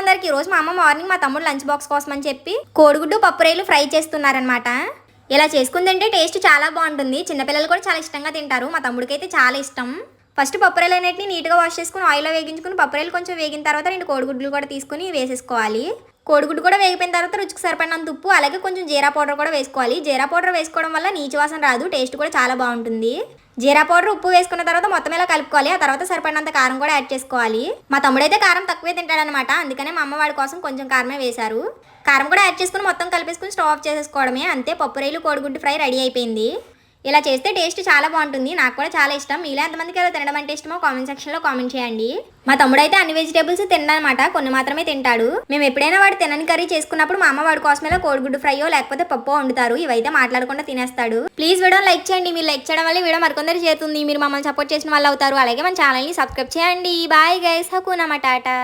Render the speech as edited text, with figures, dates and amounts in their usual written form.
అందరికి. ఈ రోజు మా అమ్మ మార్నింగ్ మా తమ్ముడు లంచ్ బాక్స్ కోసం అని చెప్పి కోడిగుడ్డు పప్పు రైలు ఫ్రై చేస్తున్నారనమాట. ఇలా చేసుకుని తింటే టేస్ట్ చాలా బాగుంటుంది. చిన్నపిల్లలు కూడా చాలా ఇష్టంగా తింటారు. మా తమ్ముడికి అయితే చాలా ఇష్టం. ఫస్ట్ పప్పు రైలు అనేటిని నీట్గా వాష్ చేసుకుని ఆయిల్లో వేగించుకుని పప్పు రైలు కొంచెం వేగిన తర్వాత 2 కోడిగుడ్లు కూడా తీసుకుని వేసేసుకోవాలి. కోడిగుడ్డు కూడా వేగిపోయిన తర్వాత రుచికి సరిపడినంత ఉప్పు, అలాగే కొంచెం జీరా పౌడర్ కూడా వేసుకోవాలి. జీరా పౌడర్ వేసుకోవడం వల్ల నీచు వాసన రాదు, టేస్ట్ కూడా చాలా బాగుంటుంది. జీరా పౌడర్, ఉప్పు వేసుకున్న తర్వాత మొత్తం ఇలా కలుపుకోవాలి. ఆ తర్వాత సరిపడినంత కారం కూడా యాడ్ చేసుకోవాలి. మా తమ్ముడైతే కారం తక్కువే తింటాడనమాట, అందుకనే మా అమ్మ వాడి కోసం కొంచెం కారమే వేశారు. కారం కూడా యాడ్ చేసుకుని మొత్తం కలిపేసుకుని స్టవ్ ఆఫ్ చేసేసుకోవడమే. అంతే, పప్పు రైలు కోడిగుడ్డు ఫ్రై రెడీ అయిపోయింది. ఇలా చేస్తే టేస్ట్ చాలా బాగుంటుంది. నాకు కూడా చాలా ఇష్టం. మీలో ఎంతమందికి ఎలా తినడం అంటే ఇష్టమో కామెంట్ సెక్షన్లో కామెంట్ చేయండి. మా తమ్ముడు అయితే అన్ని వెజిటేబుల్స్ తినడనమాట, కొన్ని మాత్రమే తింటాడు. మేము ఎప్పుడైనా వాడు తినని కర్రీ చేసుకున్నప్పుడు మా అమ్మ వాడి కోసం ఇలా కోడిగుడ్డు ఫ్రైయో లేకపోతే పప్పు వండుతారు. ఇవైతే మాట్లాడకుండా తినేస్తాడు. ప్లీజ్ వీడియో లైక్ చేయండి. మీరు లైక్ చేయడం వల్ల వీడియో మరికొందరు చేరుతుంది. మీరు మమ్మల్ని సపోర్ట్ చేసిన వాళ్ళు అవుతారు. అలాగే మన ఛానల్ని సబ్స్క్రైబ్ చేయండి. Bye guys, హకునా matata.